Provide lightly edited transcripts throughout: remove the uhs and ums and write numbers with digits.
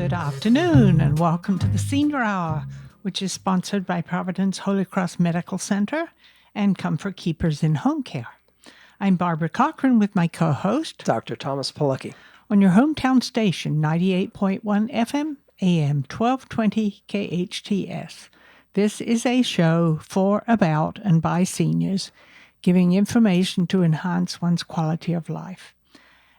Good afternoon and welcome to the Senior Hour, which is sponsored by Providence Holy Cross Medical Center and Comfort Keepers in Home Care. I'm Barbara Cochran with my co-host, Dr. Thomas Pilecki, on your hometown station, 98.1 FM, AM 1220 KHTS. This is a show for, about, and by seniors, giving information to enhance one's quality of life.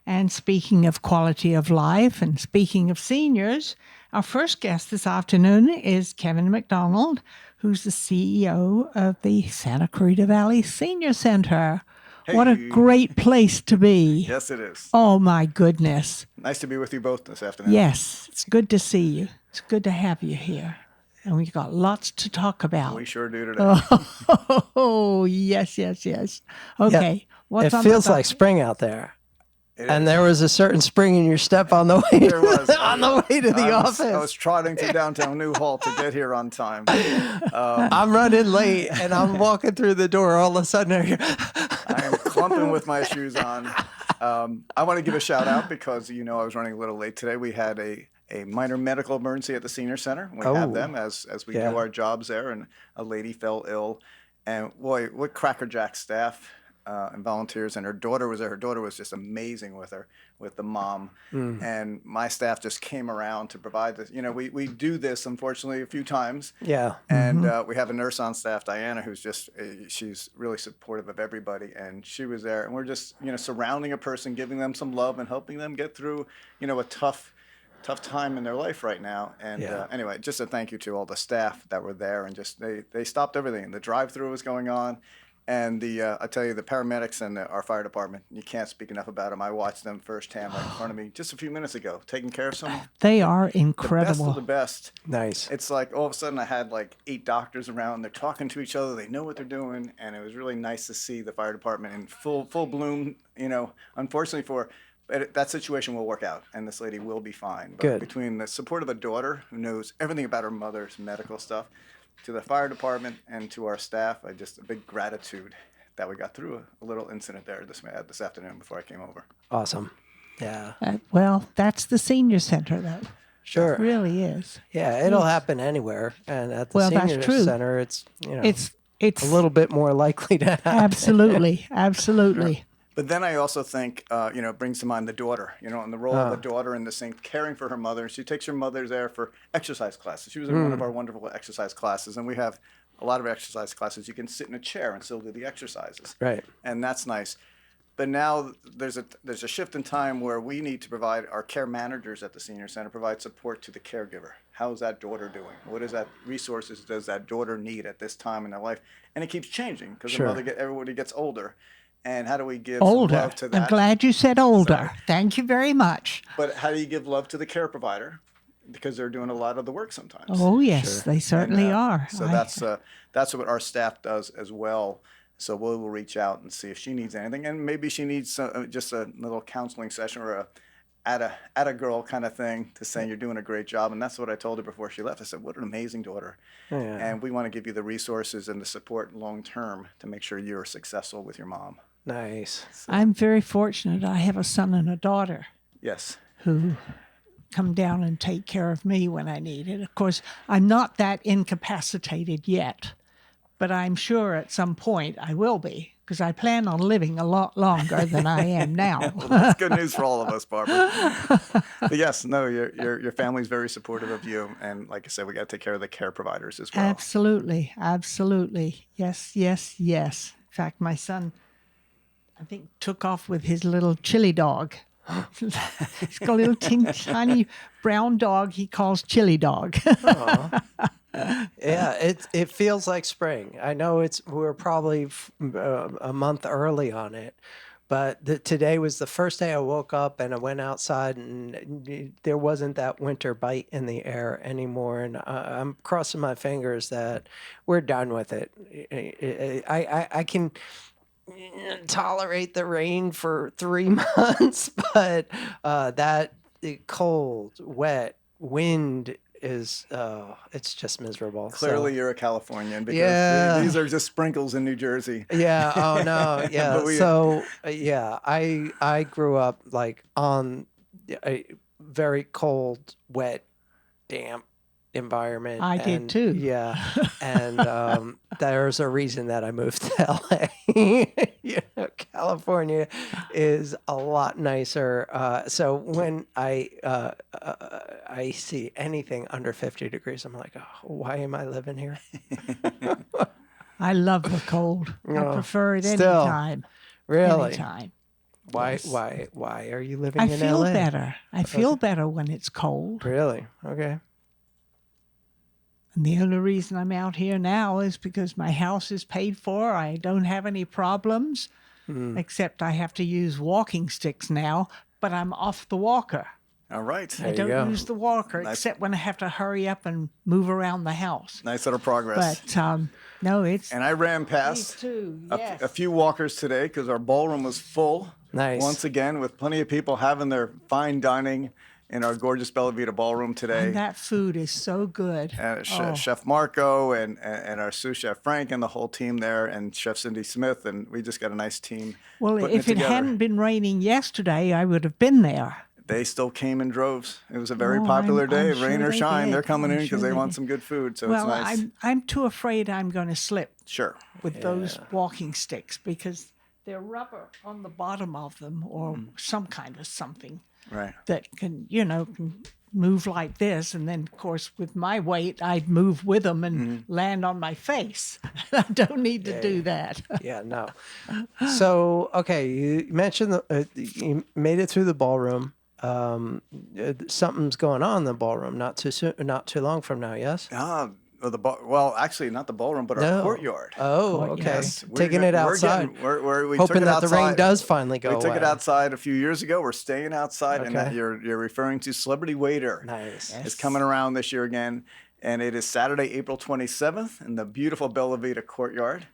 And speaking of quality of life and speaking of seniors, our first guest this afternoon is Kevin McDonald, who's the CEO of the Santa Clarita Valley Senior Center. Hey. What a great place to be. Yes, it is. Oh, my goodness. Nice to be with you both this afternoon. Yes, it's good to see you. It's good to have you here. And we've got lots to talk about. We sure do today. Oh, yes. Okay. It feels like spring out there. And there was a certain spring in your step on the way. There was. On the way to the office. I was trotting to downtown Newhall to get here on time. I'm running late, and I'm walking through the door. All of a sudden, I am clumping with my shoes on. I want to give a shout out because, I was running a little late today. We had a minor medical emergency at the senior center. We have them as we do our jobs there, and a lady fell ill. And boy, what crackerjack staff and volunteers, and her daughter was there. Her daughter was just amazing with her, with the mom. And my staff just came around to provide this. We do this, unfortunately, a few times. Yeah. And we have a nurse on staff, Diana, who's just, she's really supportive of everybody. And she was there. And we're just, surrounding a person, giving them some love and helping them get through, a tough time in their life right now. And anyway, just a thank you to all the staff that were there. And just, they stopped everything. The drive-through was going on. And I tell you, the paramedics and our fire department, you can't speak enough about them. I watched them firsthand right in front of me just a few minutes ago, taking care of someone. They are incredible. The best. Nice. It's like all of a sudden I had like 8 doctors around. They're talking to each other. They know what they're doing. And it was really nice to see the fire department in full bloom. Unfortunately that situation will work out, and this lady will be fine. But Good. Between the support of a daughter who knows everything about her mother's medical stuff, to the fire department and to our staff, a big gratitude that we got through a little incident there this afternoon before I came over. Awesome. Yeah. Well, that's the senior center, though. Sure. It really is. Yeah, it'll happen anywhere. And at the senior that's true. center, it's, It's a little bit more likely to happen. Absolutely. Sure. But then I also think, it brings to mind the daughter, and the role of the daughter in this thing, caring for her mother. She takes her mother there for exercise classes. She was in one of our wonderful exercise classes, and we have a lot of exercise classes. You can sit in a chair and still do the exercises. Right. And that's nice. But now there's a shift in time where we need to provide, our care managers at the senior center provide support to the caregiver. How is that daughter doing? What resources does that daughter need at this time in their life? And it keeps changing because everybody gets older. And how do we give some love to that? I'm glad you said older. Thank you very much. But how do you give love to the care provider? Because they're doing a lot of the work sometimes. Oh, yes, they certainly are. So that's what our staff does as well. So we'll reach out and see if she needs anything. And maybe she needs just a little counseling session or at a girl kind of thing to say you're doing a great job. And that's what I told her before she left. I said, what an amazing daughter. Yeah. And we want to give you the resources and the support long term to make sure you're successful with your mom. Nice. So, I'm very fortunate. I have a son and a daughter. Yes. Who come down and take care of me when I need it. Of course, I'm not that incapacitated yet, but I'm sure at some point I will be, because I plan on living a lot longer than I am now. Well, that's good news for all of us, Barbara. But yes, your family's very supportive of you, and like I said, we got to take care of the care providers as well. Absolutely. Yes. In fact, my son, I think, took off with his little chili dog. He's got a little tiny brown dog he calls Chili Dog. Yeah, it feels like spring. I know we're probably a month early on it, but today was the first day I woke up and I went outside and there wasn't that winter bite in the air anymore. And I'm crossing my fingers that we're done with it. I can tolerate the rain for 3 months, but that cold, wet wind is it's just miserable. Clearly you're a Californian because these are just sprinkles in New Jersey. Yeah. Oh no. Yeah. I grew up like on a very cold, wet damp environment. I did too. Yeah. And there's a reason that I moved to LA. California is a lot nicer. So when I see anything under 50 degrees, I'm like, oh, why am I living here? I love the cold. I Oh, prefer it still, anytime. Really? Anytime. Why? Yes. Why are you living I in feel LA? better. I feel better when it's cold. Really? Okay. And the only reason I'm out here now is because my house is paid for. I don't have any problems, except I have to use walking sticks now, but I'm off the walker. All right. I you don't go. use the walker except when I have to hurry up and move around the house. Nice little progress. But no, it's And I ran these past two. a Yes. few walkers today because our ballroom was full. Nice. Once again, with plenty of people having their fine dining in our gorgeous Bella Vita ballroom today. And that food is so good. Chef Marco and our sous chef Frank and the whole team there, and Chef Cindy Smith, and we just got a nice team. Well, putting if it together. hadn't been raining yesterday, I would have been there. They still came in droves. It was a very Oh, popular day, I'm rain sure or they shine. did. They're coming I'm in because sure they they want did. some good food. So Well, it's nice. I'm too afraid I'm going to slip Sure. with those walking sticks because they're rubber on the bottom of them or some kind of something Right. that can move like this. And then, of course, with my weight, I'd move with them and land on my face. I don't need to do that. Yeah, no. So, okay, you mentioned you made it through the ballroom. Something's going on in the ballroom. Not too soon, not too long from now. Yes. Well, actually, not the ballroom, but our courtyard. Oh, okay. Yes. Taking it outside. We Hoping took it that the rain outside. does finally go We took it away. outside a few years ago. We're staying outside, and that Okay. you're referring to Celebrity Waiter. Nice. It's coming around this year again, and it is Saturday, April 27th, in the beautiful Bella Vita courtyard.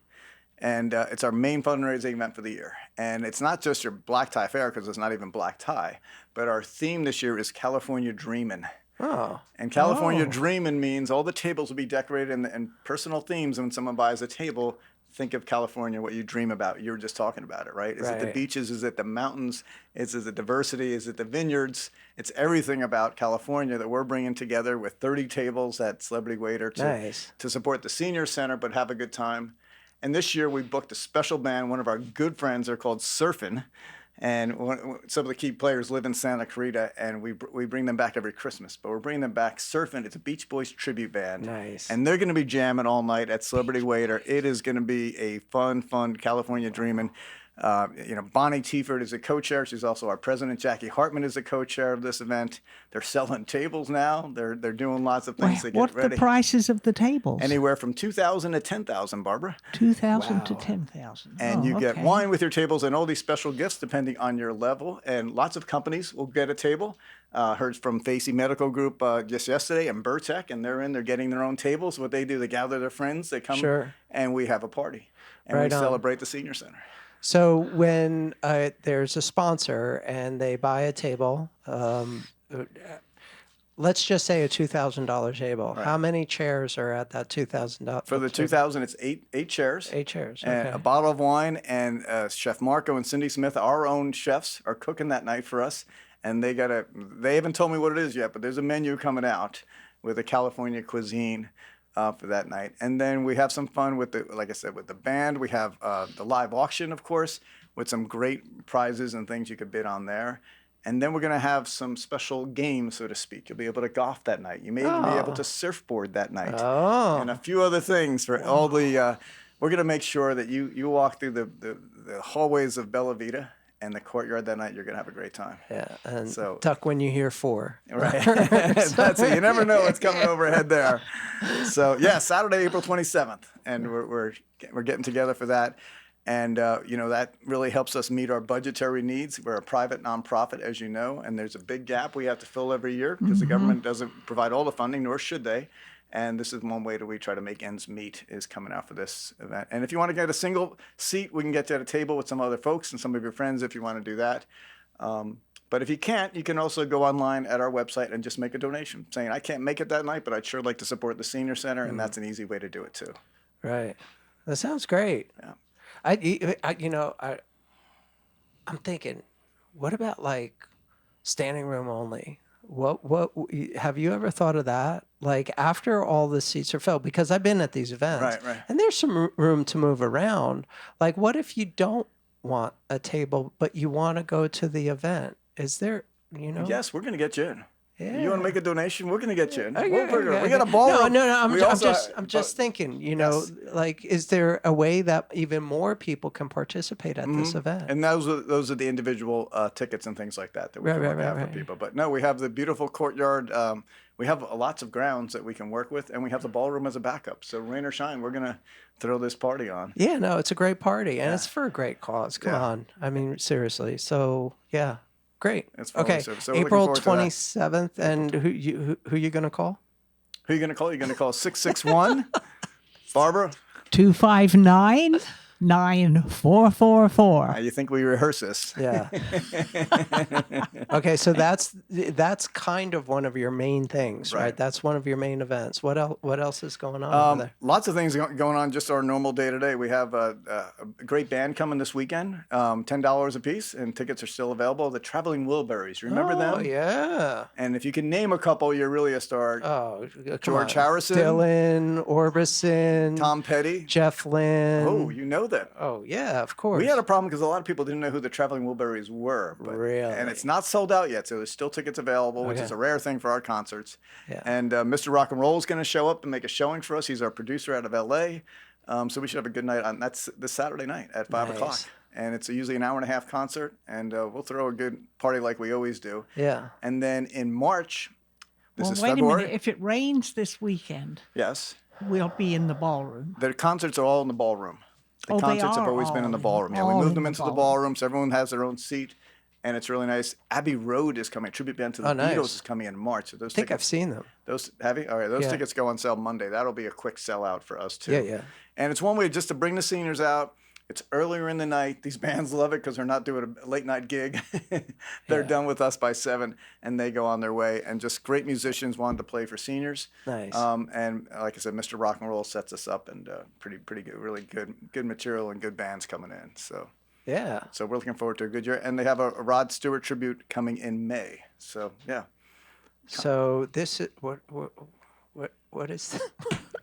And it's our main fundraising event for the year. And it's not just your black tie fair, because it's not even black tie, but our theme this year is California Dreamin'. Oh. And California Dreamin' means all the tables will be decorated and personal themes. When someone buys a table, think of California, what you dream about. You were just talking about it, right? Is it the Right. beaches? Is it the mountains? Is it the diversity? Is it the vineyards? It's everything about California that we're bringing together with 30 tables at Celebrity Waiter to support the senior center, but have a good time. And this year we booked a special band. One of our good friends, they're called Surfin'. And some of the key players live in Santa Clarita, and we bring them back every Christmas. But we're bringing them back surfing. It's a Beach Boys tribute band. Nice. And they're going to be jamming all night at Celebrity Waiter. It is going to be a fun California dreaming. Bonnie Tiefert is a co-chair. She's also our president. Jackie Hartman is the co-chair of this event. They're selling tables now. They're doing lots of things to get What's ready. the prices of the tables? Anywhere from $2,000 to $10,000, Barbara. 2,000 to 10,000. And you get wine with your tables and all these special gifts depending on your level. And lots of companies will get a table. Heard from Facey Medical Group just yesterday and Burtech, and they're getting their own tables. What they do, they gather their friends, they come, and we have a party. And we celebrate the senior center. So when there's a sponsor and they buy a table, let's just say a $2,000 table. Right. How many chairs are at that $2,000? For the 2,000, it's eight chairs. 8 chairs. And a bottle of wine, and Chef Marco and Cindy Smith, our own chefs, are cooking that night for us. And they haven't told me what it is yet, but there's a menu coming out with a California cuisine for that night. And then we have some fun with like I said, with the band. We have the live auction, of course, with some great prizes and things you could bid on there. And then we're going to have some special games, so to speak. You'll be able to golf that night. You may even be able to surfboard that night. Oh. And a few other things for all the, we're going to make sure that you walk through the hallways of Bella Vita and the courtyard that night. You're going to have a great time. Yeah, and tuck when you hear 4. Right. That's it. You never know what's coming overhead there. So, yeah, Saturday, April 27th. And we're getting together for that. And, that really helps us meet our budgetary needs. We're a private nonprofit, as you know, and there's a big gap we have to fill every year because the government doesn't provide all the funding, nor should they. And this is one way that we try to make ends meet is coming out for this event. And if you want to get a single seat, we can get you at a table with some other folks and some of your friends if you want to do that. But if you can't, you can also go online at our website and just make a donation saying, I can't make it that night, but I'd sure like to support the senior center. And that's an easy way to do it, too. Right. That sounds great. Yeah. I'm thinking, what about like standing room only? What have you ever thought of that? Like after all the seats are filled, because I've been at these events, Right. and there's some room to move around. Like, what if you don't want a table, but you want to go to the event? Is there, Yes, we're going to get you in. Yeah. You want to make a donation? We're going to get you in. Okay, We got a ballroom. No. We I'm just thinking. Like, is there a way that even more people can participate at this event? And those are the individual tickets and things like that we can look at for people. But no, we have the beautiful courtyard. We have lots of grounds that we can work with, and we have the ballroom as a backup. So rain or shine, we're going to throw this party on. Yeah, no, it's a great party, and it's for a great cause. Come on. I mean, seriously. So, yeah. Great. Okay. So April 27th, and who you going to call? Who are you going to call? You're going to call 661 Barbara? 259-9444. You think we rehearse this? Yeah. Okay, so that's kind of one of your main things, right? That's one of your main events. What else is going on over there? Lots of things going on. Just our normal day to day. We have a great band coming this weekend. $10 a piece, and tickets are still available. The Traveling Wilburys. Remember them? Oh yeah. And if you can name a couple, you're really a star. Oh, George Harrison, Dylan Orbison, Tom Petty, Jeff Lynne. Oh, you know them. Oh yeah, of course. We had a problem because a lot of people didn't know who the Traveling Wilburys were. Really? And it's not sold out yet, so there's still tickets available, which is a rare thing for our concerts. Yeah. And Mr. Rock and Roll is going to show up and make a showing for us. He's our producer out of L.A. So we should have a good night on. That's this Saturday night at 5 o'clock. And it's usually an hour-and-a-half concert, and we'll throw a good party like we always do. Yeah. And then in March, this is wait February. a minute. If it rains this weekend, Yes. we'll be in the ballroom. The concerts are all in the ballroom. The Oh, they concerts have are always been in the ballroom. Yeah, we all moved in them the into the ballroom. ballroom, so everyone has their own seat, and it's really nice. Abbey Road is coming. A tribute band to the Beatles is coming in March. So those I think tickets, I've seen them. Have you? All right, those Yeah. tickets go on sale Monday. That'll be a quick sellout for us too. Yeah. And it's one way just to bring the seniors out. It's earlier in the night. These bands love it because they're not doing a late night gig. They're done with us by 7, and they go on their way. And just great musicians wanted to play for seniors. Nice. And like I said, Mr. Rock and Roll sets us up, and pretty good, really good material and good bands coming in. So Yeah. so we're looking forward to a good year. And they have a Rod Stewart tribute coming in May. So yeah. So this is what is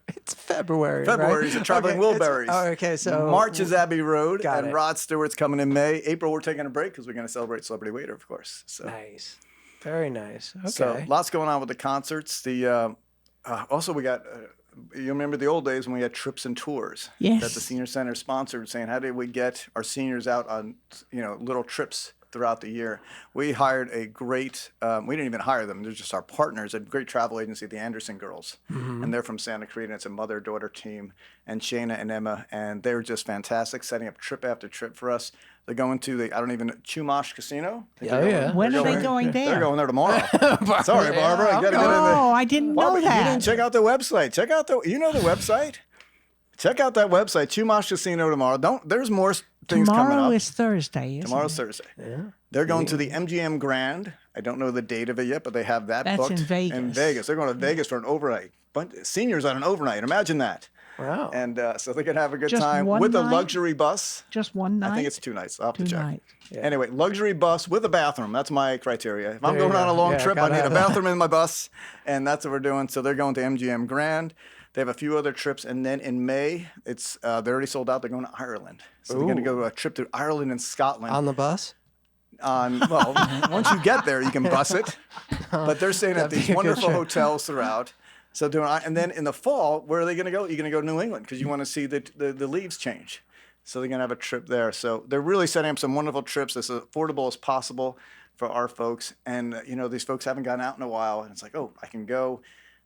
it's February. February right? is the Traveling Okay, Wilburys. okay, so March is Abbey Road, Got and it. Rod Stewart's coming in May. April, we're taking a break because we're going to celebrate Celebrity Waiter, of course. So. nice. Very nice. Okay. So lots going on with the concerts. The also we got. You remember the old days when we had trips and tours Yes. that the senior center sponsored, saying how did we get our seniors out on little trips throughout the year. We hired a great. We didn't even hire them; they're just our partners. A great travel agency, the Anderson Girls, and they're from Santa Cruz. And it's a mother-daughter team, and Shayna and Emma, and they were just fantastic, setting up trip after trip for us. They're going to Chumash Casino. Yeah. When are they going there? They're going there tomorrow. Sorry, Barbara. You gotta get in there. Oh, I didn't know Barbara, that. you didn't check out the website. Check out the website. Check out that website, Chumash Casino tomorrow. There's more things coming Tomorrow up. is Thursday, isn't Tomorrow's it? Thursday. Yeah. They're going to the MGM Grand. I don't know the date of it yet, but they have that That's booked. in Vegas. In Vegas. They're going to Vegas for an overnight. Seniors on an overnight. Imagine that. Wow. And so they can have a good Just time one with a night? luxury bus. Just one night? I think it's 2 nights. I'll have to 2 check. nights. Anyway, luxury bus with a bathroom. That's my criteria. If I'm There you going on a go. long Yeah, trip, I gotta need a have that. bathroom in my bus, and that's what we're doing. So they're going to MGM Grand. They have a few other trips, and then in May, it's they're already sold out. They're going to Ireland. So they're going to go to a trip to Ireland and Scotland. On the bus? Well, once you get there, you can bus it. But they're staying at That'd be these a good wonderful trip. hotels throughout. So and then in the fall, where are they going to go? You're going to go to New England because you want to see the leaves change. So they're going to have a trip there. So they're really setting up some wonderful trips as affordable as possible for our folks. And these folks haven't gone out in a while, and it's like, oh, I can go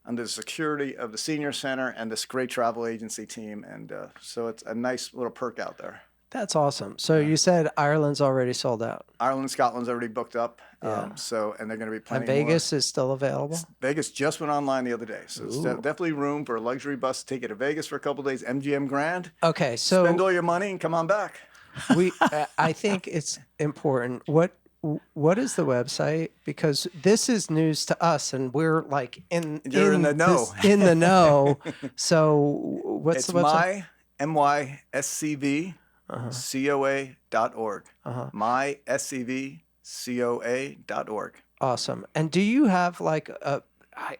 under the security of the senior center and this great travel agency team. And so it's a nice little perk out there. That's awesome. So you said Ireland's already sold out. Ireland and Scotland's already booked up. Yeah. And they're going to be And planning Vegas is still available? Vegas just went online the other day. So it's definitely room for a luxury bus to take you to Vegas for a couple of days. MGM Grand. Okay, so Spend all your money and come on back. I think it's important. What is the website? Because this is news to us, and we're like You're in the know. In the know. So what's It's the website? myscvcoa.org. myscvcoa.org. Awesome. And do you have like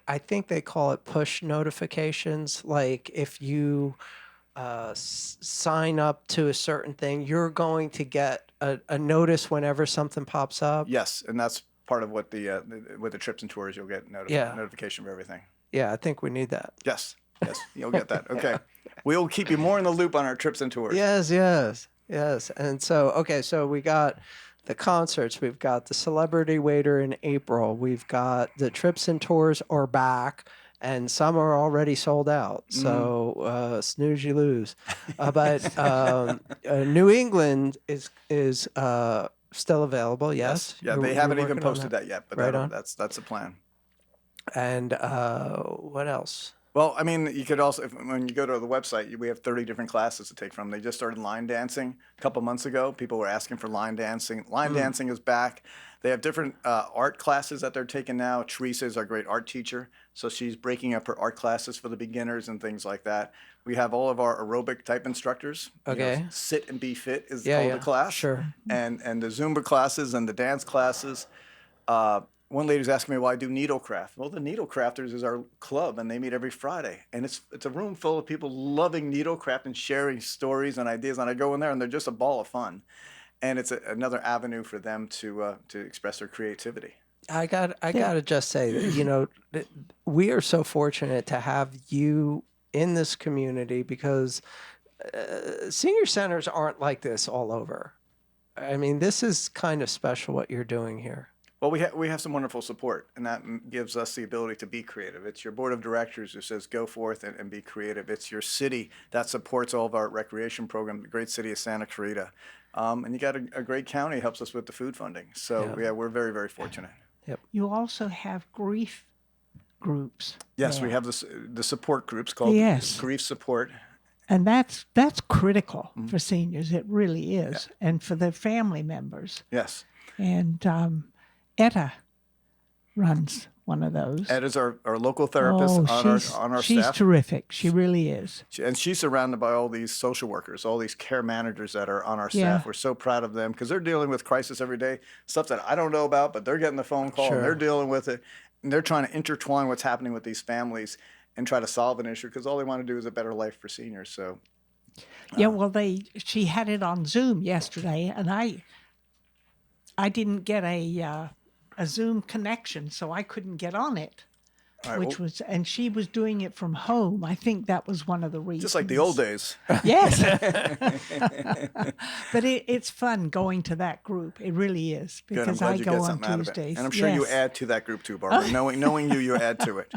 I think they call it push notifications. Like if you sign up to a certain thing, you're going to get a notice whenever something pops up. Yes, and that's part of what with the trips and tours, you'll get Yeah. notification of everything. Yeah, I think we need that. Yes, you'll get that. Okay. We'll keep you more in the loop on our trips and tours. Yes. And so, okay, so we got the concerts, we've got the celebrity waiter in April, we've got the trips and tours are back, and some are already sold out. So snooze, you lose. But New England is still available. Yes. Yeah, You're they haven't even working on posted that yet, but Right on. that's the plan. And what else? Well, I mean, you could also, when you go to the website, we have 30 different classes to take from. They just started line dancing a couple months ago. People were asking for line dancing. Line dancing is back. They have different art classes that they're taking now. Teresa is our great art teacher, so she's breaking up her art classes for the beginners and things like that. We have all of our aerobic type instructors. Okay. Sit and Be Fit is called the class. Sure. And the Zumba classes and the dance classes. One lady's asking me why I do needlecraft. Well, the Needlecrafters is our club, and they meet every Friday. And it's a room full of people loving needlecraft and sharing stories and ideas. And I go in there, and they're just a ball of fun. And it's another avenue for them to express their creativity. I gotta just say that that we are so fortunate to have you in this community because senior centers aren't like this all over. I mean, this is kind of special what you're doing here. Well, we have some wonderful support, and that gives us the ability to be creative. It's your board of directors who says go forth and be creative. It's your city that supports all of our recreation program, the great city of Santa Clarita. And you got a great county helps us with the food funding. So we're very, very fortunate. Yep. You also have grief groups. Yes, we have the support groups called grief support. And that's critical for seniors. It really is. Yeah. And for their family members. Yes. And Etta runs one of those. Etta's our local therapist on our staff. She's terrific. She really is. And she's surrounded by all these social workers, all these care managers that are on our staff. Yeah. We're so proud of them because they're dealing with crisis every day, stuff that I don't know about, but they're getting the phone call and they're dealing with it. And they're trying to intertwine what's happening with these families and try to solve an issue because all they want to do is a better life for seniors. So, yeah, well, she had it on Zoom yesterday, and I didn't get a Zoom connection, so I couldn't get on it. Right, and she was doing it from home. I think that was one of the reasons. Just like the old days. Yes. But it's fun going to that group. It really is. Because I go on Tuesdays. And I'm sure you add to that group too, Barbara. Knowing you add to it.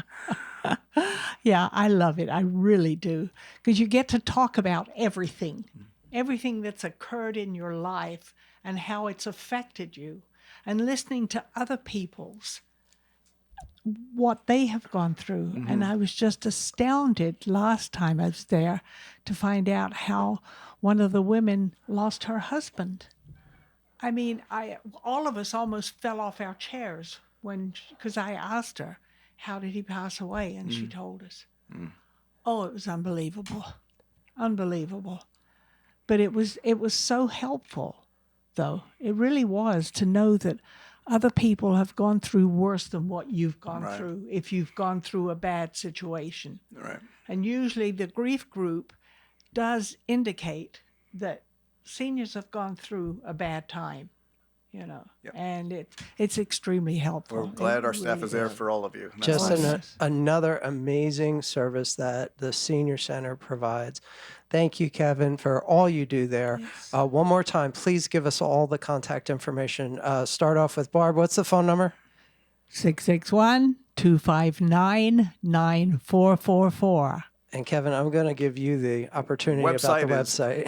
Yeah, I love it. I really do. Because you get to talk about everything that's occurred in your life and how it's affected you. And listening to other people's, what they have gone through. Mm-hmm. And I was just astounded last time I was there to find out how one of the women lost her husband. I mean, all of us almost fell off our chairs because I asked her, how did he pass away? And she told us. Oh, it was unbelievable. Unbelievable. But it was so helpful, though. It really was, to know that other people have gone through worse than what you've gone through if you've gone through a bad situation. Right. And usually the grief group does indicate that seniors have gone through a bad time, and it's extremely helpful. We're glad our staff is there for all of you. Just another amazing service that the Senior Center provides. Thank you, Kevin, for all you do there. Yes. One more time, please give us all the contact information. Start off with Barb. What's the phone number? 661-259-9444. And Kevin, I'm going to give you the opportunity about the website.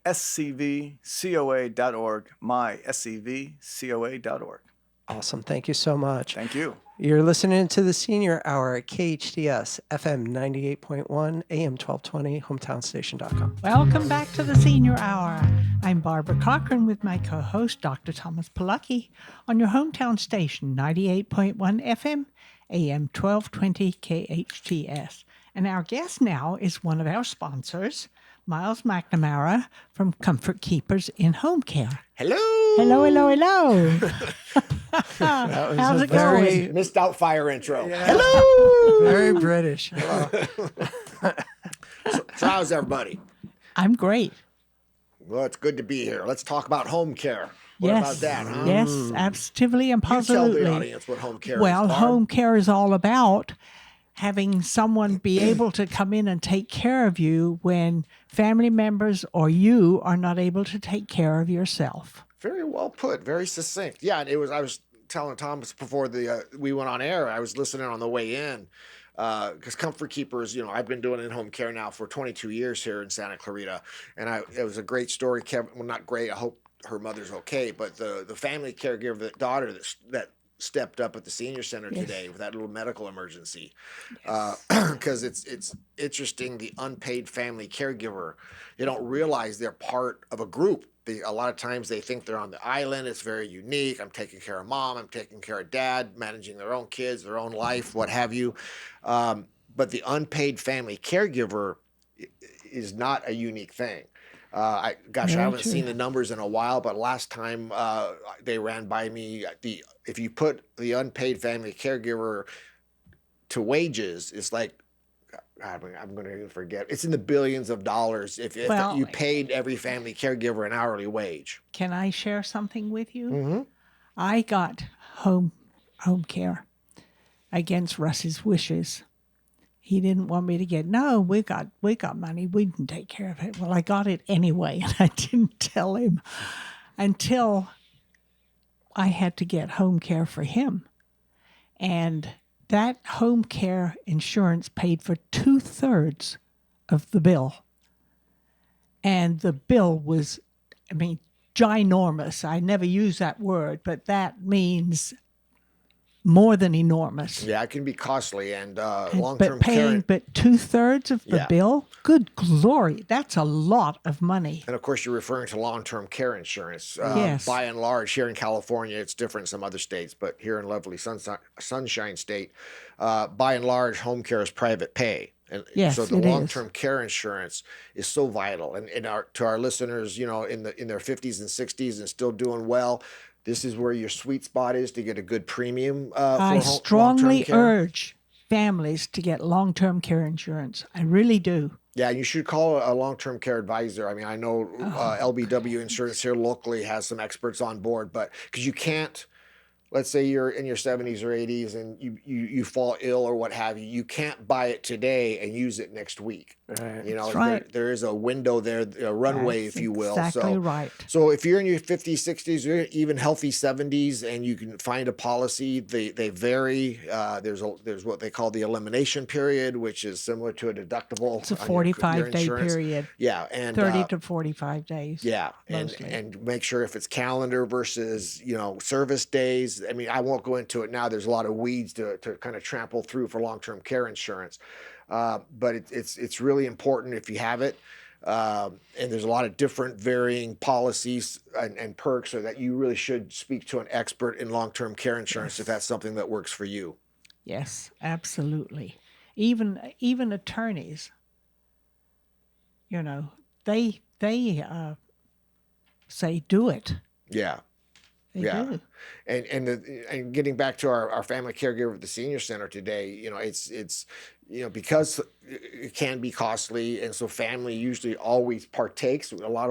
myscvcoa.org, myscvcoa.org. Awesome. Thank you so much. Thank you. You're listening to the Senior Hour at KHTS, FM 98.1, AM 1220, hometownstation.com. Welcome back to the Senior Hour. I'm Barbara Cochran with my co-host, Dr. Thomas Pilecki, on your hometown station, 98.1 FM, AM 1220, KHTS. And our guest now is one of our sponsors, Myles McNamara from Comfort Keepers in Home Care. Hello. Hello, hello, hello. That was How's a it going? Missed out fire intro. very British. So how's everybody? I'm great. Well, it's good to be here. Let's talk about home care. What Yes. about that, huh? Yes, absolutely and You tell positively. the audience what home care Well, is, Barb. home care is all about having someone be able to come in and take care of you when family members or you are not able to take care of yourself. Very well put. Very succinct. Yeah, and it was. I was telling Thomas before we went on air. I was listening on the way in because Comfort Keepers. I've been doing in-home care now for 22 years here in Santa Clarita, and it was a great story. Kevin, well, not great. I hope her mother's okay, but the family caregiver, the daughter that stepped up at the senior center today with that little medical emergency, because it's interesting. The unpaid family caregiver, they don't realize they're part of a group. A lot of times they think they're on the island. It's very unique. I'm taking care of mom. I'm taking care of dad, managing their own kids, their own life, what have you. But the unpaid family caregiver is not a unique thing. I haven't seen the numbers in a while, but last time they ran by me, if you put the unpaid family caregiver to wages, it's like, I'm going to forget. It's in the billions of dollars if you paid every family caregiver an hourly wage. Can I share something with you? Mm-hmm. I got home care against Russ's wishes. He didn't want me to get, no, we got money. We can take care of it. Well, I got it anyway, and I didn't tell him until I had to get home care for him. And that home care insurance paid for 2/3 of the bill. And the bill was, ginormous. I never use that word, but that means more than enormous. Yeah, it can be costly and long-term care. But 2/3 of the bill? Good glory. That's a lot of money. And of course, you're referring to long-term care insurance. Yes. By and large, here in California, it's different in some other states, but here in lovely Sunshine State, by and large, home care is private pay. And yes, so the long-term care insurance is so vital. And to our listeners, in their 50s and 60s and still doing well, this is where your sweet spot is to get a good premium for I strongly urge families to get long-term care insurance. I really do. Yeah, you should call a long-term care advisor. I know LBW Insurance here locally has some experts on board, but because you can't, let's say you're in your 70s or 80s and you fall ill or what have you, you can't buy it today and use it next week. Right. That's right. There is a window there, a runway, if you will. Exactly right. So if you're in your 50s, 60s, or even healthy 70s, and you can find a policy, they vary. There's what they call the elimination period, which is similar to a deductible. It's a 45-day period. Yeah, and 30 to 45 days. Yeah, and make sure if it's calendar versus service days. I won't go into it now. There's a lot of weeds to kind of trample through for long-term care insurance. But it's really important if you have it. And there's a lot of different varying policies and perks, so that you really should speak to an expert in long-term care insurance if that's something that works for you. Yes, absolutely. Even attorneys, they say do it. Yeah. They do. And getting back to our family caregiver at the senior center today, it's because it can be costly, and so family usually always partakes. A lot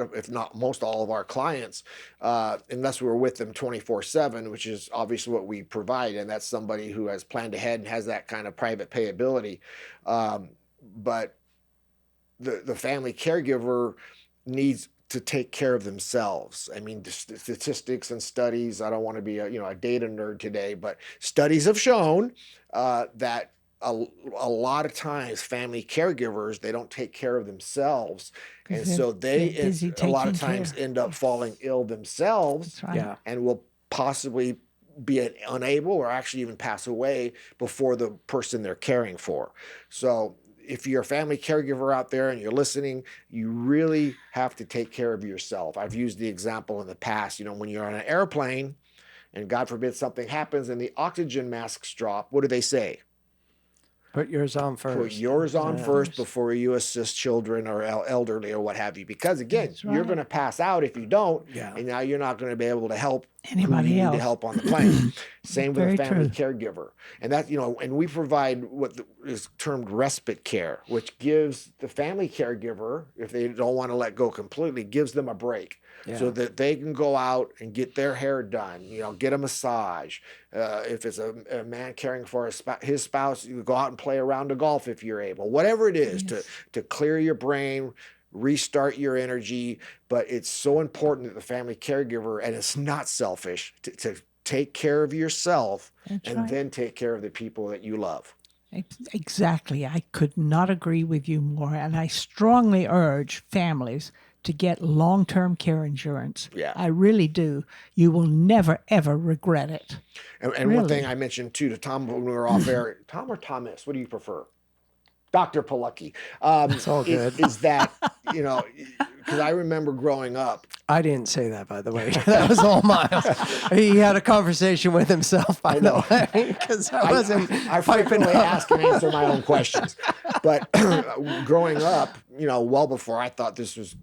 of, if not most all of our clients, unless we're with them 24/7, which is obviously what we provide, and that's somebody who has planned ahead and has that kind of private payability. But the family caregiver needs to take care of themselves. The statistics and studies, I don't want to be a data nerd today, but studies have shown that a lot of times family caregivers, they don't take care of themselves. And so they a lot of times end up falling ill themselves. That's right. Yeah. And will possibly be unable or actually even pass away before the person they're caring for. So if you're a family caregiver out there and you're listening, you really have to take care of yourself. I've used the example in the past, when you're on an airplane and God forbid something happens and the oxygen masks drop, what do they say? Put yours on first. Put yours on first before you assist children or elderly or what have you. Because again, you're going to pass out if you don't, and now you're not going to be able to help who you Anybody need else? to help on the plane. Same with a Very family true. caregiver. And that, and we provide what is termed respite care, which gives the family caregiver, if they don't want to let go completely, gives them a break. Yeah. So that they can go out and get their hair done, get a massage. If it's a man caring for his spouse, you go out and play a round of golf if you're able. Whatever it is to clear your brain, restart your energy. But it's so important that the family caregiver, and it's not selfish, to take care of yourself and then take care of the people that you love. Exactly. I could not agree with you more. And I strongly urge families to get long-term care insurance. Yeah. I really do. You will never, ever regret it. And Really. one thing I mentioned too to Tom when we were off air, Tom or Thomas, what do you prefer? Dr. Palucki. It's all good. Is that, because I remember growing up. I didn't say that, by the way. That was all Myles. He had a conversation with himself, by the way, because I wasn't I frequently ask and answer my own questions. But growing up, well before I thought this was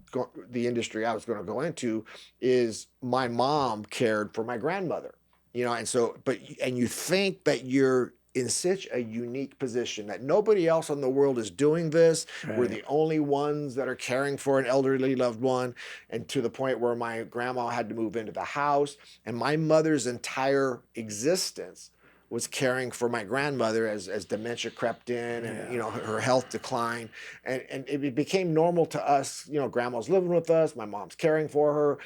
the industry I was going to go into, is my mom cared for my grandmother. And so, and you think that you're in such a unique position that nobody else in the world is doing this. Right. We're the only ones that are caring for an elderly loved one, and to the point where my grandma had to move into the house, and my mother's entire existence was caring for my grandmother as dementia crept in and her health declined, and it became normal to us. Grandma's living with us, my mom's caring for her,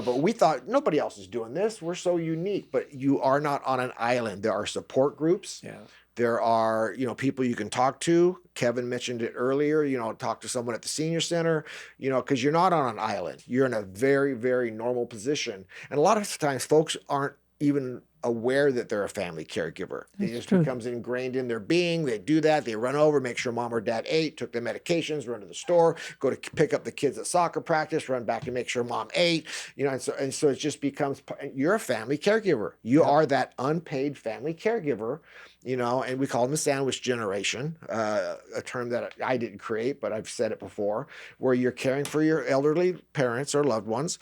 but we thought nobody else is doing this. We're so unique. But you are not on an island. There are support groups. Yeah. There are, people you can talk to. Kevin mentioned it earlier, talk to someone at the senior center, because you're not on an island. You're in a very, very normal position. And a lot of times folks aren't even aware that they're a family caregiver. It just becomes ingrained in their being. They do that. They run over, make sure mom or dad ate, took their medications, run to the store, go to pick up the kids at soccer practice, run back and make sure mom ate. And so it just becomes, you're a family caregiver. You are that unpaid family caregiver. And we call them the sandwich generation, a term that I didn't create, but I've said it before, where you're caring for your elderly parents or loved ones,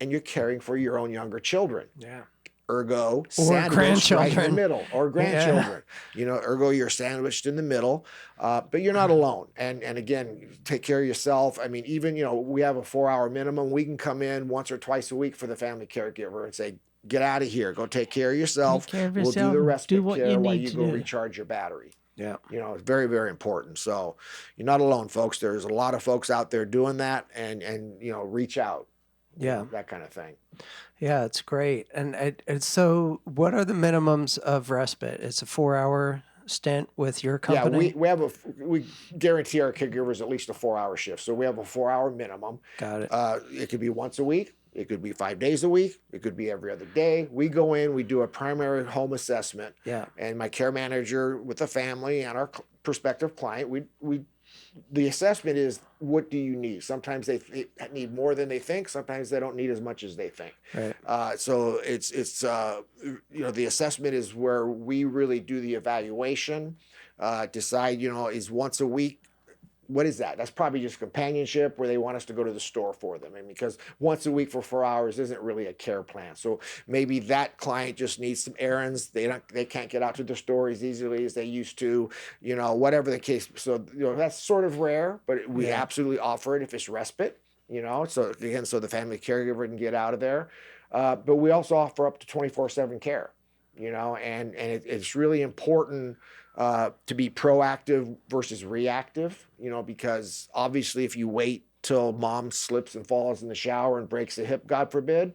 and you're caring for your own younger children. Yeah. Ergo, or sandwiched right in the grandchildren. middle, or grandchildren. Ergo, you're sandwiched in the middle, but you're not alone. And again, take care of yourself. I mean, even, we have a 4-hour minimum. We can come in once or twice a week for the family caregiver and say, get out of here, go take care of yourself. We'll do the respite care while you go recharge your battery. Yeah. It's very, very important. So you're not alone, folks. There's a lot of folks out there doing that, and reach out. Yeah. That kind of thing. Yeah, it's great. And so what are the minimums of respite? It's a 4-hour stint with your company? Yeah, we guarantee our caregivers at least a 4-hour shift. So we have a 4-hour minimum. Got it. It could be once a week. It could be 5 days a week. It could be every other day. We go in, we do a primary home assessment. Yeah. And my care manager with the family and our prospective client, the assessment is, what do you need? Sometimes they need more than they think. Sometimes they don't need as much as they think. Right. So it's the assessment is where we really do the evaluation, decide, is once a week. What is that? That's probably just companionship, where they want us to go to the store for them. Because once a week for 4 hours isn't really a care plan. So maybe that client just needs some errands. They can't get out to the store as easily as they used to, whatever the case. So, that's sort of rare, but we absolutely offer it if it's respite, so again, so the family caregiver can get out of there. But we also offer up to 24/7 care, and it's really important to be proactive versus reactive, because obviously if you wait till mom slips and falls in the shower and breaks a hip, God forbid,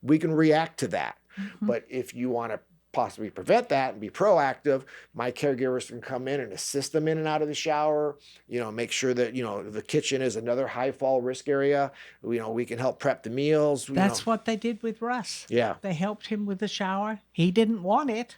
we can react to that. Mm-hmm. But if you want to possibly prevent that and be proactive, my caregivers can come in and assist them in and out of the shower, make sure that, the kitchen is another high fall risk area. We can help prep the meals. That's what they did with Russ. Yeah. They helped him with the shower. He didn't want it,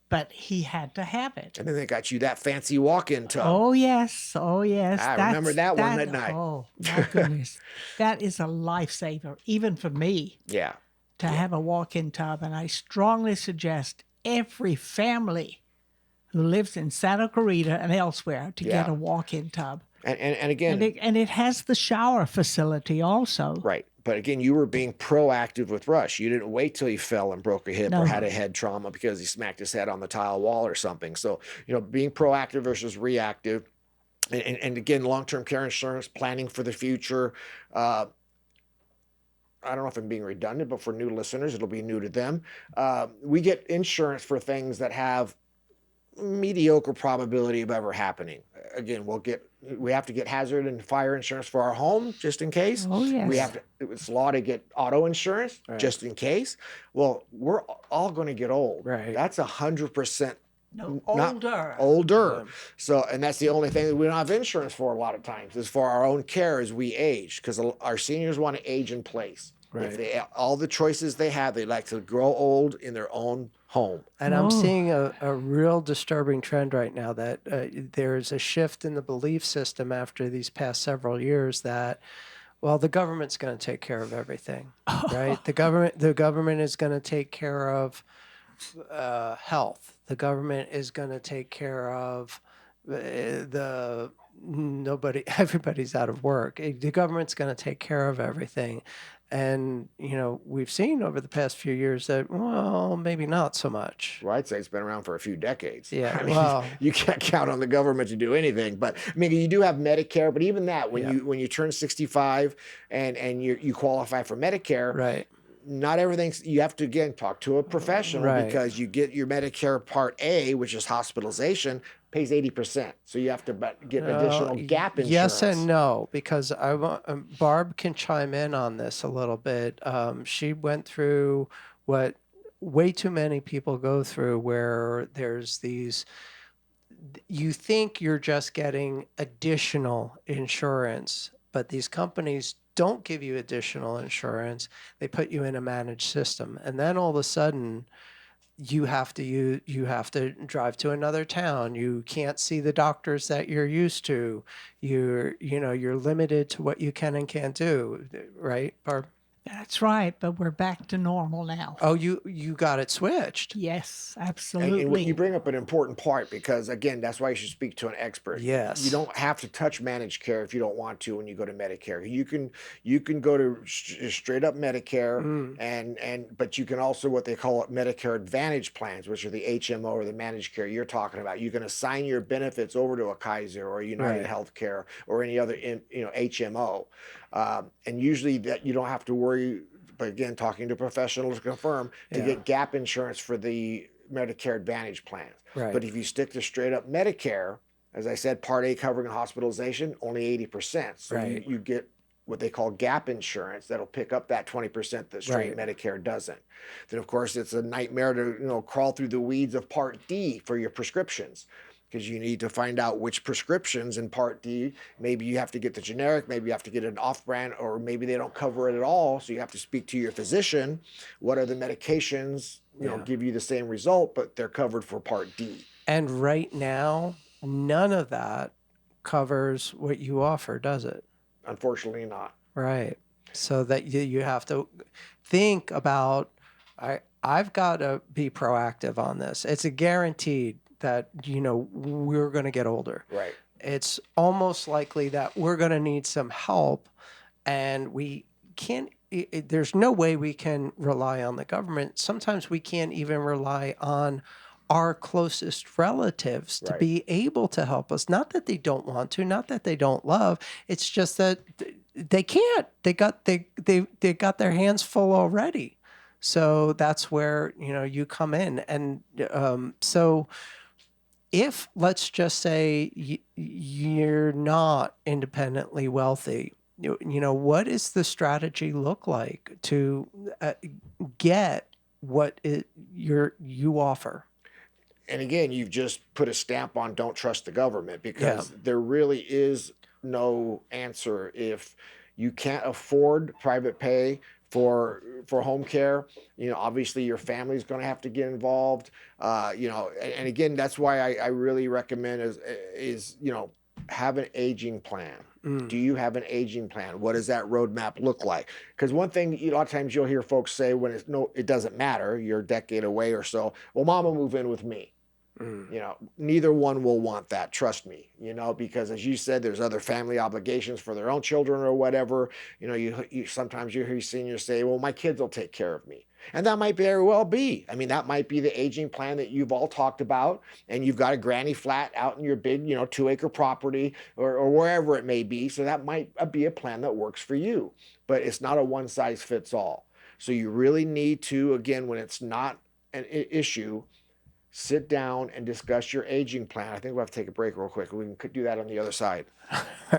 but he had to have it. And then they got you that fancy walk-in tub. Oh, yes. Oh, yes. I remember that one at night. Oh, my goodness. That is a lifesaver, even for me. Yeah. To have a walk-in tub. And I strongly suggest every family who lives in Santa Clarita and elsewhere to get a walk-in tub. And again, and it has the shower facility also. Right. But again, you were being proactive with Rush. You didn't wait till he fell and broke a hip or had a head trauma because he smacked his head on the tile wall or something. So, being proactive versus reactive. And again, long-term care insurance, planning for the future. I don't know if I'm being redundant, but for new listeners, it'll be new to them. We get insurance for things that have mediocre probability of ever happening. Again, we have to get hazard and fire insurance for our home just in case. Oh, yes. It's law to get auto insurance just in case. Well, we're all going to get old. Right. That's 100%. No, Older. older. So, and that's the only thing that we don't have insurance for a lot of times is for our own care as we age, because our seniors want to age in place. Right. If all the choices they have, they like to grow old in their own home. And I'm seeing a real disturbing trend right now that there's a shift in the belief system after these past several years that, well, the government's going to take care of everything, right? The government is going to take care of health. The government is going to take care of everybody's out of work. The government's going to take care of everything. And, we've seen over the past few years that, well, maybe not so much. Well, I'd say it's been around for a few decades. Yeah, I mean, well, you can't count on the government to do anything. But I mean, you do have Medicare. But even that, when you turn 65 and you qualify for Medicare, right. Not everything's. You have to again talk to a professional because you get your Medicare Part A, which is hospitalization, pays 80%. So you have to get additional gap insurance. Yes and no, because I want Barb can chime in on this a little bit. She went through what way too many people go through, where there's these. You think you're just getting additional insurance, but these companies don't give you additional insurance. They put you in a managed system, and then all of a sudden, you have to drive to another town. You can't see the doctors that you're used to. You're limited to what you can and can't do, right, Barb? That's right, but we're back to normal now. Oh, you got it switched. Yes, absolutely. And you bring up an important part because, again, that's why you should speak to an expert. Yes. You don't have to touch managed care if you don't want to when you go to Medicare. You can go to straight up Medicare, but you can also what they call Medicare Advantage plans, which are the HMO or the managed care you're talking about. You can assign your benefits over to a Kaiser or United Healthcare or any other HMO. And usually that you don't have to worry, but again, talking to professionals to confirm, to get gap insurance for the Medicare Advantage plans. Right. But if you stick to straight up Medicare, as I said, Part A covering hospitalization, only 80%. So you get what they call gap insurance that'll pick up that 20% that straight Medicare doesn't. Then, of course, it's a nightmare to crawl through the weeds of Part D for your prescriptions, because you need to find out which prescriptions in Part D. Maybe you have to get the generic, maybe you have to get an off-brand, or maybe they don't cover it at all. So you have to speak to your physician. What are the medications, give you the same result, but they're covered for Part D. And right now, none of that covers what you offer, does it? Unfortunately not. Right. So that you have to think about, I've got to be proactive on this. It's a guaranteed that, we're going to get older. Right. It's almost likely that we're going to need some help, and we can't, there's no way we can rely on the government. Sometimes we can't even rely on our closest relatives to be able to help us. Not that they don't want to, not that they don't love. It's just that they can't. They got their hands full already. So that's where, you come in. And so if, let's just say, you're not independently wealthy, what does the strategy look like to get what you offer? And again, you've just put a stamp on don't trust the government, because there really is no answer if you can't afford private pay for home care. Obviously your family's going to have to get involved. And again, that's why I really recommend is have an aging plan. Do you have an aging plan? What does that roadmap look like? Because one thing, a lot of times you'll hear folks say when it doesn't matter, you're a decade away or so, well, mom will move in with me. You know, neither one will want that, trust me, you know, because as you said, there's other family obligations for their own children or whatever. You know, you sometimes you hear seniors say, well, my kids will take care of me. And that might very well be. I mean, that might be the aging plan that you've all talked about, and you've got a granny flat out in your big, you know, 2-acre property or wherever it may be. So that might be a plan that works for you, but it's not a one size fits all. So you really need to, again, when it's not an issue, sit down and discuss your aging plan. I think we'll have to take a break real quick. We can do that on the other side.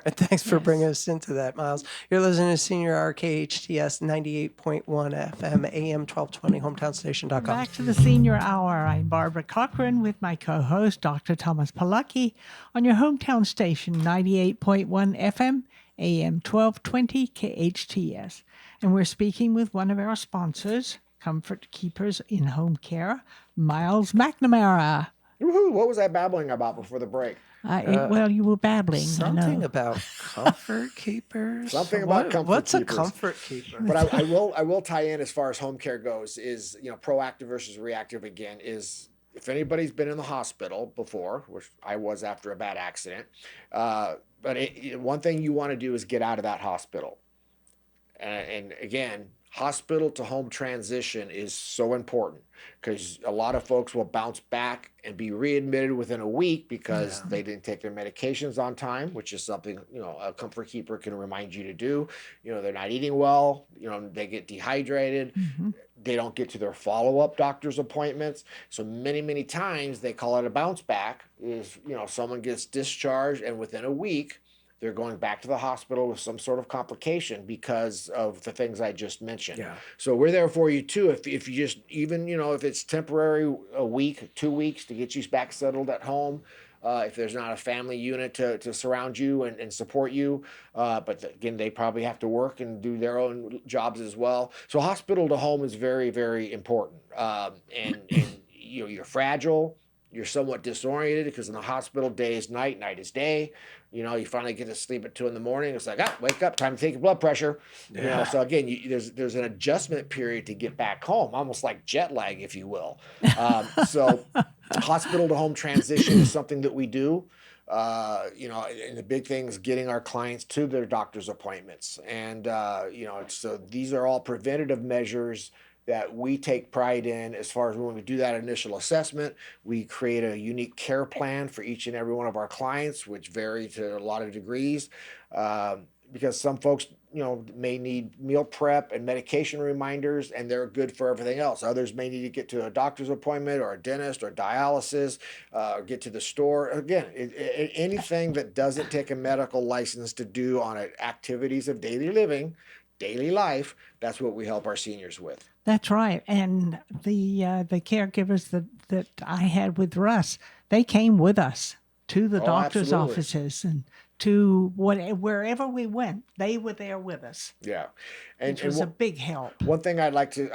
Thanks for bringing us into that, Myles. You're listening to Senior Hour KHTS 98.1 FM, AM 1220, hometownstation.com. Back to the Senior Hour. I'm Barbara Cochran with my co-host, Dr. Thomas Palaki, on your hometown station, 98.1 FM, AM 1220, KHTS. And we're speaking with one of our sponsors, Comfort Keepers in Home Care, Myles McNamara. Woohoo! What was I babbling about before the break? Well, you were babbling. Something about comfort keepers. Something about comfort what's keepers. a comfort keeper? But I will tie in as far as home care goes. Is, you know, proactive versus reactive again. Is if anybody's been in the hospital before, which I was after a bad accident, but one thing you want to do is get out of that hospital. And again, hospital to home transition is so important because a lot of folks will bounce back and be readmitted within a week because they didn't take their medications on time, which is something, you know, a comfort keeper can remind you to do. You know, they're not eating well, you know, they get dehydrated. They don't get to their follow-up doctor's appointments. So many times they call it a bounce back is, you know, someone gets discharged and within a week they're going back to the hospital with some sort of complication because of the things I just mentioned. Yeah. So we're there for you too. If you just, even, you know, if it's temporary, a week, 2 weeks to get you back settled at home, if there's not a family unit to surround you and support you. But again, they probably have to work and do their own jobs as well. So hospital to home is very important. And you know, you're fragile. You're somewhat disoriented because in the hospital, day is night, night is day. You know, you finally get to sleep at 2 a.m. It's like, wake up, time to take your blood pressure. You know, so again, there's an adjustment period to get back home, almost like jet lag, if you will. So hospital to home transition is something that we do. You know, and the big thing is getting our clients to their doctor's appointments. And, you know, so these are all preventative measures that we take pride in. As far as when we do that initial assessment, we create a unique care plan for each and every one of our clients, which vary to a lot of degrees, because some folks, you know, may need meal prep and medication reminders, and they're good for everything else. Others may need to get to a doctor's appointment or a dentist or dialysis, or get to the store. Again, anything that doesn't take a medical license to do on activities of daily living, daily life, that's what we help our seniors with. That's right. And the caregivers that I had with Russ, they came with us to the doctor's absolutely. offices and to wherever we went. They were there with us. Yeah. Which was a big help. One thing I'd like to,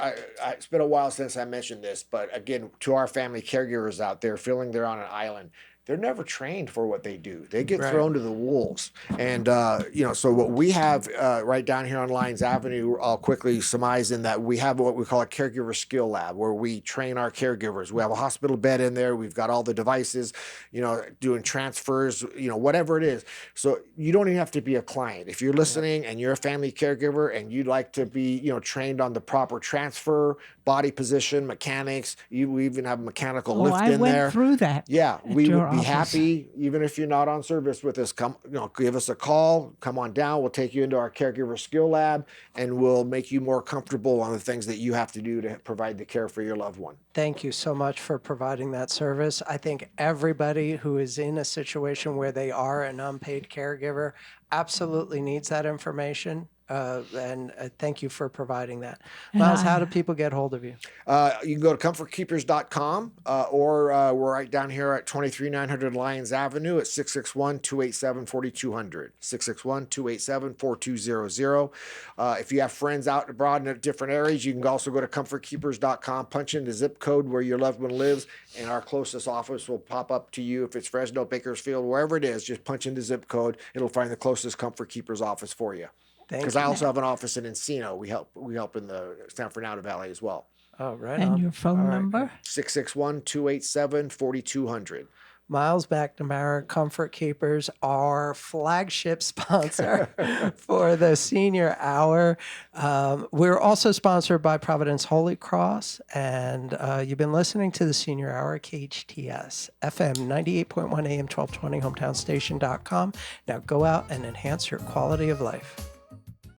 it's been a while since I mentioned this, but again, to our family caregivers out there feeling they're on an island, they're never trained for what they do. They get thrown to the wolves. And, you know, so what we have right down here on Lyons Avenue, I'll quickly surmise in that we have what we call a caregiver skill lab where we train our caregivers. We have a hospital bed in there. We've got all the devices, you know, doing transfers, you know, whatever it is. So you don't even have to be a client. If you're listening and you're a family caregiver and you'd like to be, you know, trained on the proper transfer, body position, mechanics, we even have a mechanical lift in there. I went through that. Yeah, we would be office. happy, even if you're not on service with us, come, you know, give us a call, come on down. We'll take you into our caregiver skill lab and we'll make you more comfortable on the things that you have to do to provide the care for your loved one. Thank you so much for providing that service. I think everybody who is in a situation where they are an unpaid caregiver absolutely needs that information. And thank you for providing that. Myles, how do people get hold of you? You can go to comfortkeepers.com or we're right down here at 23900 Lyons Avenue at 661-287-4200, 661-287-4200. If you have friends out abroad in different areas, you can also go to comfortkeepers.com, punch in the zip code where your loved one lives, and our closest office will pop up to you. If it's Fresno, Bakersfield, wherever it is, just punch in the zip code. It'll find the closest Comfort Keepers office for you. Because I also have an office in Encino. We help in the San Fernando Valley as well. Oh, right And on. your phone All right, number? great. 661-287-4200. Myles McNamara Comfort Keepers, our flagship sponsor for the Senior Hour. We're also sponsored by Providence Holy Cross, and you've been listening to the Senior Hour, KHTS, FM 98.1 AM 1220, hometownstation.com. Now go out and enhance your quality of life.